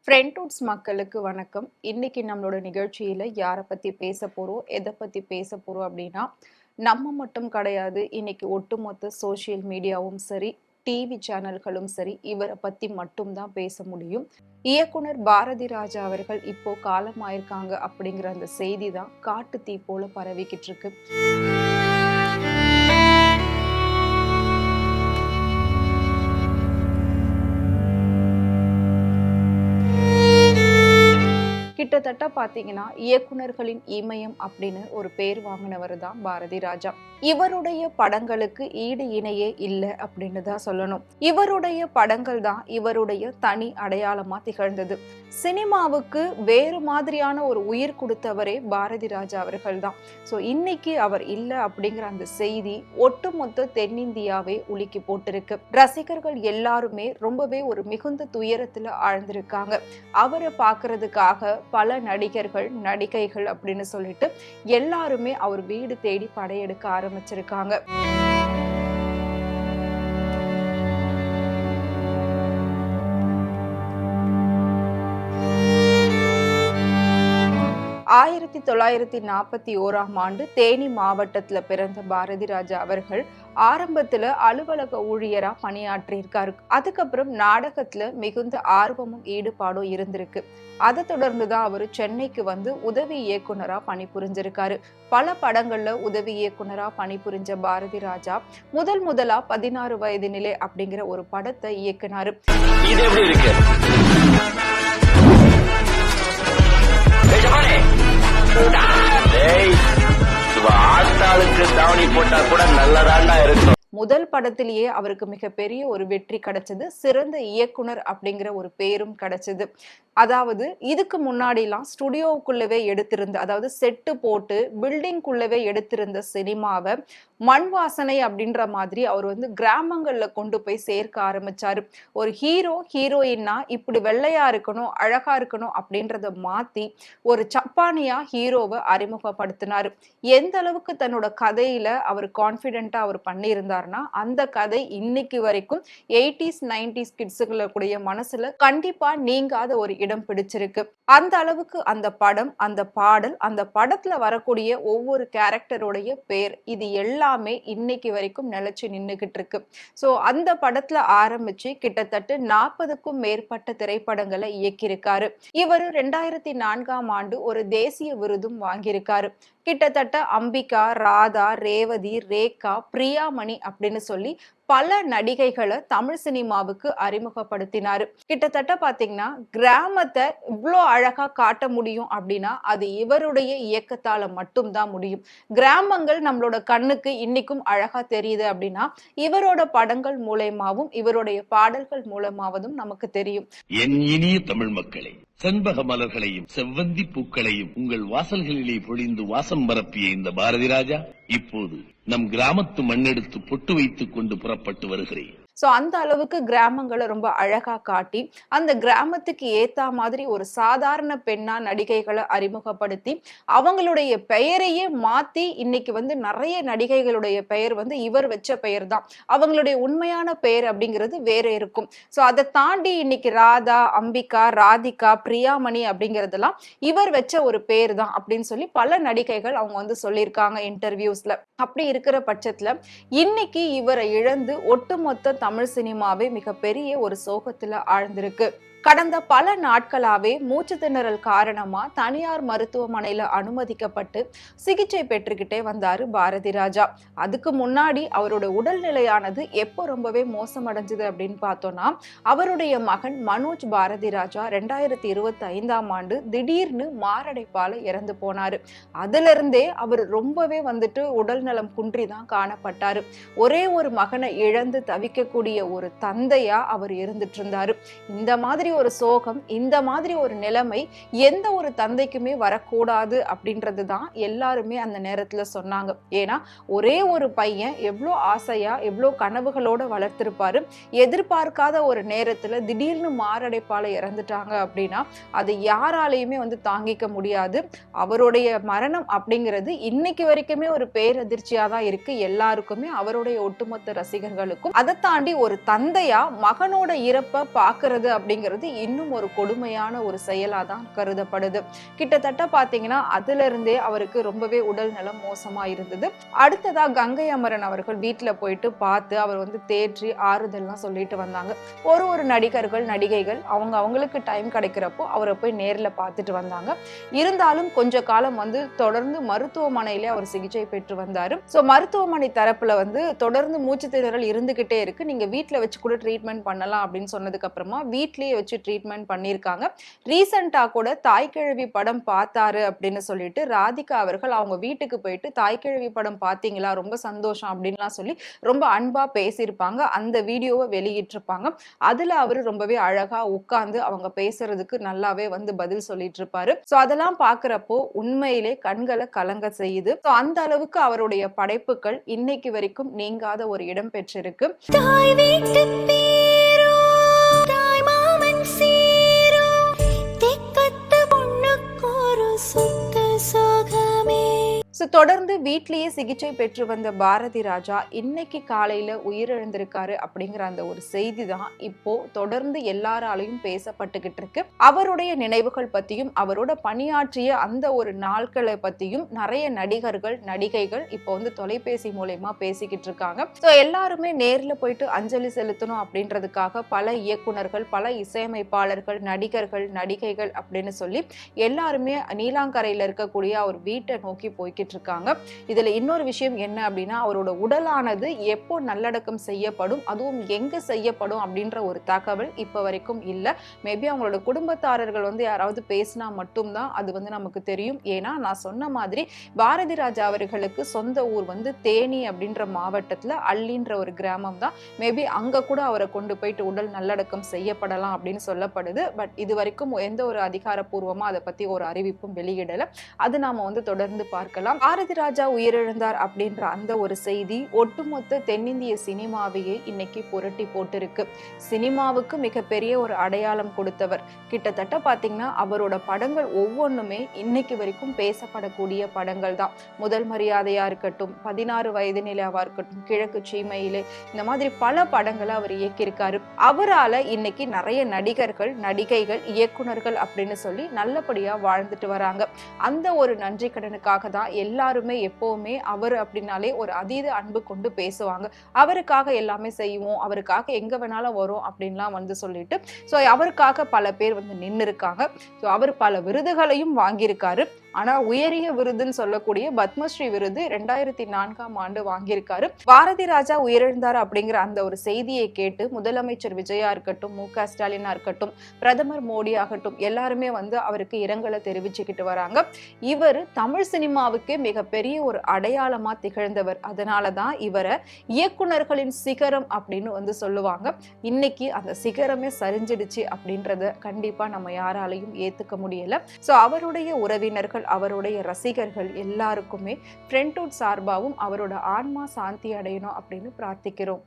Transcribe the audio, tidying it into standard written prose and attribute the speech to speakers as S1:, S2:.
S1: ஃப்ரெண்ட்வுட்ஸ் மக்களுக்கு வணக்கம். இன்னைக்கு நம்மளோட நிகழ்ச்சியில யாரை பத்தி பேச போறோம், எதை பத்தி பேச போறோம் அப்படின்னா, நம்ம மட்டும் கிடையாது. இன்னைக்கு ஒட்டுமொத்த சோஷியல் மீடியாவும் சரி, டிவி சேனல்களும் சரி, இவரை பத்தி மட்டும் தான் பேச முடியும். இயக்குனர் பாரதி ராஜா அவர்கள் இப்போ காலமாயிருக்காங்க அப்படிங்கிற அந்த செய்தி தான் காட்டு தீ போல பரவிக்கிட்டு இருக்கு. கிட்டத்தட்ட பாத்தீங்கன்னா இயக்குனர்களின் இமயம் அப்படின்னு ஒரு பேர் வாங்கினவர் தான் பாரதி ராஜா. இவருடைய படங்களுக்கு ஈடு இணையே இல்லை அப்படின்னு தான் சொல்லணும். இவருடைய படங்கள் தான் இவருடைய தனி அடையாளமா திகழ்ந்தது. சினிமாவுக்கு வேறு மாதிரியான ஒரு உயிர் கொடுத்தவரே பாரதி ராஜா அவர்கள் தான். ஸோ இன்னைக்கு அவர் இல்லை அப்படிங்கிற அந்த செய்தி ஒட்டுமொத்த தென்னிந்தியாவே உலுக்கி போட்டிருக்கு. ரசிகர்கள் எல்லாருமே ரொம்பவே ஒரு மிகுந்த துயரத்துல ஆழ்ந்திருக்காங்க. அவரை பார்க்கறதுக்காக பல நடிகர்கள் நடிகைகள் அப்படின்னு சொல்லிட்டு எல்லாருமே அவர் வீடு தேடி படையெடுக்க ஆரம்பிச்சிருக்காங்க. ஆயிரத்தி 1941 தேனி மாவட்டத்துல பிறந்த பாரதி ராஜா அவர்கள் ஆரம்பத்துல அலுவலக ஊழியரா பணியாற்றியிருக்காரு. அதுக்கப்புறம் நாடகத்துல மிகுந்த ஆர்வமும் ஈடுபாடும் இருந்திருக்கு. அதை தொடர்ந்துதான் அவரு சென்னைக்கு வந்து உதவி இயக்குனரா பணிபுரிஞ்சிருக்காரு. பல படங்கள்ல உதவி இயக்குனரா பணிபுரிஞ்ச பாரதி ராஜா முதலா 16 வயதினிலே அப்படிங்கிற ஒரு படத்தை இயக்குனாரு. முதல் படத்திலேயே அவருக்கு மிகப்பெரிய ஒரு வெற்றி கிடைச்சது. சிறந்த இயக்குனர் அப்படிங்கிற ஒரு பேரும் கிடைச்சது. அதாவது இதுக்கு முன்னாடிலாம் ஸ்டுடியோவுக்குள்ளவே எடுத்திருந்த, அதாவது செட்டு போட்டு பில்டிங்குள்ளவே எடுத்திருந்த சினிமாவை மண் வாசனை அப்படின்ற மாதிரி அவர் வந்து கிராமங்கள்ல கொண்டு போய் சேர்க்க ஆரம்பிச்சாரு. ஒரு ஹீரோயின்னா இப்படி வெள்ளையா இருக்கணும், அழகா இருக்கணும் அப்படின்றத மாத்தி ஒரு சப்பானியா ஹீரோவை அறிமுகப்படுத்தினாரு. எந்த அளவுக்கு தன்னோட கதையில அவர் கான்பிடென்டா அவர் பண்ணியிருந்தாருன்னா, அந்த கதை இன்னைக்கு வரைக்கும் 80s 90s கிட்ஸுகளுடைய மனசுல கண்டிப்பா நீங்காத ஒரு இடம் பிடிச்சிருக்கு. அந்த அளவுக்கு அந்த படம், அந்த பாடல், அந்த படத்துல வரக்கூடிய ஒவ்வொரு கேரக்டருடைய பேர், இது எல்லாமே இன்னைக்கு வரைக்கும் நிலைச்சு நின்னுகிட்டு இருக்கு. சோ அந்த படத்துல ஆரம்பிச்சு கிட்டத்தட்ட 40க்கும் மேற்பட்ட திரைப்படங்களை இயக்கியிருக்காரு. இவர் 2004 ஒரு தேசிய விருதும் வாங்கியிருக்காரு. கிட்டத்தட்ட அம்பிகா, ராதா, ரேவதி, ரேகா, பிரியாமணி அப்படின்னு சொல்லி பல நடிகைகளை தமிழ் சினிமாவுக்கு அறிமுகப்படுத்தினாரு. கிட்டத்தட்ட பாத்தீங்கன்னா கிராமத்தை இவ்வளோ அழகா காட்ட முடியும் அப்படின்னா அது இவருடைய இயக்கத்தால மட்டும்தான் முடியும். கிராமங்கள் நம்மளோட கண்ணுக்கு இன்னைக்கும் அழகா தெரியுது அப்படின்னா இவரோட படங்கள் மூலமாவும் இவருடைய பாடல்கள் மூலமாவதும் நமக்கு தெரியும்.
S2: என் இனிய தமிழ் மக்களே, செண்பக மலர்களையும் செவ்வந்தி பூக்களையும் உங்கள் வாசல்களிலே பொழிந்து வாசம் பரப்பிய இந்த பாரதி ராஜா இப்போது நம் கிராமத்து மண்ணெடுத்து பொட்டு வைத்துக் கொண்டு புறப்பட்டு வருகிறேன்.
S1: சோ அந்த அளவுக்கு கிராமங்களை ரொம்ப அழகா காட்டி அந்த கிராமத்துக்கு ஏத்தா மாதிரி ஒரு சாதாரண பெண்ணா நடிகைகளை அறிமுகப்படுத்தி அவங்களுடைய பெயரையே மாத்தி இன்னைக்கு வந்து நிறைய நடிகைகளுடைய பெயர் வந்து இவர் வச்ச பெயர் தான். அவங்களுடைய உண்மையான பெயர் அப்படிங்கிறது வேற இருக்கும். சோ அதை தாண்டி இன்னைக்கு ராதா, அம்பிகா, ராதிகா, பிரியாமணி அப்படிங்கறதெல்லாம் இவர் வச்ச ஒரு பேர் தான் அப்படின்னு சொல்லி பல நடிகைகள் அவங்க வந்து சொல்லியிருக்காங்க இன்டர்வியூஸ்ல. அப்படி இருக்கிற பட்சத்துல இன்னைக்கு இவரை இழந்து ஒட்டுமொத்த தமிழ் சினிமாவே மிகப்பெரிய ஒரு சோகத்துல ஆழ்ந்திருக்கு. கடந்த பல நாட்களாவே மூச்சு திணறல் காரணமா தனியார் மருத்துவமனையில அனுமதிக்கப்பட்டு சிகிச்சை பெற்றுக்கிட்டே வந்தாரு பாரதி ராஜா. அதுக்கு முன்னாடி அவரோட உடல்நிலையானது எப்போ ரொம்பவே மோசமடைஞ்சது அப்படின்னு பார்த்தோம்னா, அவருடைய மகன் மனோஜ் பாரதி ராஜா 2025 திடீர்னு மாரடைப்பால இறந்து போனாரு. அதுல இருந்தே அவர் ரொம்பவே வந்துட்டு உடல் நலம் குன்றிதான் காணப்பட்டாரு. ஒரே ஒரு மகனை இழந்து தவிக்கக்கூடிய ஒரு தந்தையா அவர் இருந்துட்டு இருந்தாரு. இந்த மாதிரி ஒரு சோகம், இந்த மாதிரி ஒரு நிலைமை எந்த ஒரு தந்தைக்குமே வரக்கூடாது அப்படின்றது தான் எல்லாருமே அந்த நேரத்துல சொன்னாங்க. ஏன்னா ஒரே ஒரு பையன் எவ்வளோ ஆசையா எவ்வளோ கனவுகளோட வளர்த்திருப்பாரு. எதிர்பார்க்காத ஒரு நேரத்துல திடீர்னு மாரடைப்பால இறந்துட்டாங்க அப்படின்னா அது யாராலையுமே வந்து தாங்கிக்க முடியாது. அவருடைய மரணம் அப்படிங்கிறது இன்னைக்கு வரைக்குமே ஒரு பேரதிர்ச்சியா தான் இருக்கு எல்லாருக்குமே, அவருடைய ஒட்டுமொத்த ரசிகர்களுக்கும். அதை தாண்டி ஒரு தந்தையா மகனோட இறப்பை பாக்குறது அப்படிங்கிறது அப்படின்றது இன்னும் ஒரு கொடுமையான ஒரு செயலா தான் கருதப்படுது. கிட்டத்தட்ட பாத்தீங்கன்னா அதுல இருந்தே அவருக்கு ரொம்பவே உடல் நலம் மோசமா இருந்தது. அடுத்ததா கங்கை அமரன் அவர்கள் வீட்டுல போயிட்டு பார்த்து அவர் வந்து தேற்றி ஆறுதல்லாம் சொல்லிட்டு வந்தாங்க. ஒரு நடிகர்கள் நடிகைகள் அவங்களுக்கு டைம் கிடைக்கிறப்போ அவரை போய் நேர்ல பார்த்துட்டு வந்தாங்க. இருந்தாலும் கொஞ்ச காலம் வந்து தொடர்ந்து மருத்துவமனையிலே அவர் சிகிச்சை பெற்று வந்தாரு. சோ மருத்துவமனை தரப்புல வந்து தொடர்ந்து மூச்சு திணறல் இருந்துகிட்டே இருக்கு, நீங்க வீட்டுல வச்சு கூட ட்ரீட்மெண்ட் பண்ணலாம் அப்படின்னு சொன்னதுக்கு அப்புறமா வீட்லயே வச்சு ட்ரீட்மெண்ட் பண்ணிருக்காங்க. ரீசெண்டா கூட தாய்க்கிழவி படம் பார்த்தாரு அப்படின்னு சொல்லிட்டு ராதிகா அவர்கள் அவங்க வீட்டுக்கு போயிட்டு தாய்க்கிழவி படம் பார்த்தீங்களா, ரொம்ப சந்தோஷம் அப்படின்லாம் சொல்லி ரொம்ப அன்பா பேசியிருப்பாங்க. அந்த வீடியோவை வெளியிட்டிருப்பாங்க. அதுல அவரு ரொம்பவே அழகா உட்கார்ந்து அவங்க பேசுறதுக்கு நல்லாவே வந்து பதில் சொல்லிட்டு இருப்பாரு. சோ அதெல்லாம் பாக்குறப்போ உண்மையிலே கண்களை கலங்க செய்யுது. சோ அந்த அளவுக்கு அவருடைய படைப்புகள் இன்னைக்கு வரைக்கும் நீங்காத ஒரு இடம் பெற்றிருக்கு. தாய் வீட்டு பேரோ தாய் மாமன் சீரோ தெக்கத்து பொண்ணுக்கு ஒரு சொத்து சுகமே. தொடர்ந்து வீட்லயே சிகிச்சை பெற்று வந்த பாரதி ராஜா இன்னைக்கு காலையில உயிரிழந்திருக்காரு அப்படிங்கிற அந்த ஒரு செய்தி தான் இப்போ தொடர்ந்து எல்லாராலையும் பேசப்பட்டுகிட்டு இருக்கு. அவருடைய நினைவுகள் பத்தியும் அவரோட பணியாற்றிய அந்த ஒரு நாட்களை பத்தியும் நிறைய நடிகர்கள் நடிகைகள் இப்போ வந்து தொலைபேசி மூலமா பேசிக்கிட்டு இருக்காங்க. எல்லாருமே நேர்ல போயிட்டு அஞ்சலி செலுத்தணும் அப்படின்றதுக்காக பல இயக்குனர்கள் பல இசையமைப்பாளர்கள் நடிகர்கள் நடிகைகள் அப்படின்னு சொல்லி எல்லாருமே நீலாங்கரையில இருக்கக்கூடிய அவர் வீட்டை நோக்கி போய்கிட்டு இருக்காங்க. இதுல இன்னொரு விஷயம் என்ன அப்படின்னா அவரோட உடலானது எப்போ நல்லடக்கம் செய்யப்படும் அதுவும் எங்க செய்யப்படும் அப்படின்ற ஒரு தகவல் இப்ப வரைக்கும் இல்ல. மேபி அவங்களோட குடும்பத்தாரர்கள் வந்து யாராவது பேசினா மட்டும்தான் அது வந்து நமக்கு தெரியும். ஏன்னா நான் சொன்ன மாதிரி பாரதி ராஜா அவர்களுக்கு சொந்த ஊர் வந்து தேனி அப்படின்ற மாவட்டத்துல அள்ளின்ற ஒரு கிராமம் தான். மேபி அங்க கூட அவரை கொண்டு போயிட்டு உடல் நல்லடக்கம் செய்யப்படலாம் அப்படின்னு சொல்லப்படுது. பட் இது வரைக்கும் எந்த ஒரு அதிகாரப்பூர்வமா அதை பத்தி ஒரு அறிவிப்பும் வெளியிடல. அது நாம வந்து தொடர்ந்து பார்க்கலாம். பாரதி ராஜா உயிரிழந்தார் அப்படின்ற அந்த ஒரு செய்தி ஒட்டுமொத்த தென்னிந்திய சினிமாவையே இன்னைக்கு புரட்டி போட்டிருக்கு. சினிமாவுக்கு மிகப்பெரிய ஒரு அடையாளம் கொடுத்தவர். கிட்டத்தட்ட பாத்தீங்கன்னா அவரோட படங்கள் ஒவ்வொன்றுமே இன்னைக்கு வரைக்கும் பேசப்படக்கூடிய படங்கள் தான். முதல் மரியாதையா இருக்கட்டும் 16 வயது நிலாவா இருக்கட்டும் கிழக்கு சீமையிலே இந்த மாதிரி பல படங்களை அவர் இயக்கியிருக்காரு. அவரால இன்னைக்கு நிறைய நடிகர்கள் நடிகைகள் இயக்குனர்கள் அப்படின்னு சொல்லி நல்லபடியா வாழ்ந்துட்டு வராங்க. அந்த ஒரு நன்றி கடனுக்காக தான் எல்லாருமே எப்பவுமே அவர் அப்படின்னாலே ஒரு அதீத அன்பு கொண்டு பேசுவாங்க. அவருக்காக எல்லாமே செய்வோம் அவருக்காக எங்க வேணாலும் வரும் அப்படின்லாம் வந்து சொல்லிட்டு அவருக்காக பல பேர் வந்து நின்று இருக்காங்க. அவர் பல விருதுகளையும் வாங்கியிருக்காரு. ஆனா உயரிய விருதுன்னு சொல்லக்கூடிய பத்மஸ்ரீ விருது 2004ஆம் ஆண்டு வாங்கியிருக்காரு. பாரதி ராஜா உயிரிழந்தார் அப்படிங்கிற அந்த ஒரு செய்தியை கேட்டு முதலமைச்சர் விஜயா இருக்கட்டும் மு.க. ஸ்டாலினா இருக்கட்டும் பிரதமர் மோடி ஆகட்டும் எல்லாருமே வந்து அவருக்கு இரங்கலை தெரிவிச்சுக்கிட்டு வராங்க. இவர் தமிழ் சினிமாவுக்கே மிகப்பெரிய ஒரு அடையாளமா திகழ்ந்தவர். அதனாலதான் இவரை இயக்குனர்களின் சிகரம் அப்படின்னு வந்து சொல்லுவாங்க. இன்னைக்கு அந்த சிகரமே சரிஞ்சிடுச்சு அப்படின்றத கண்டிப்பா நம்ம யாராலையும் ஏத்துக்க முடியல. அவருடைய உறவினர்கள் அவருடைய ரசிகர்கள் எல்லாருக்குமே ஃப்ரெண்ட்வுட் சார்பாகவும் அவரோட ஆன்மா சாந்தி அடையணும் அப்படின்னு பிரார்த்திக்கிறோம்.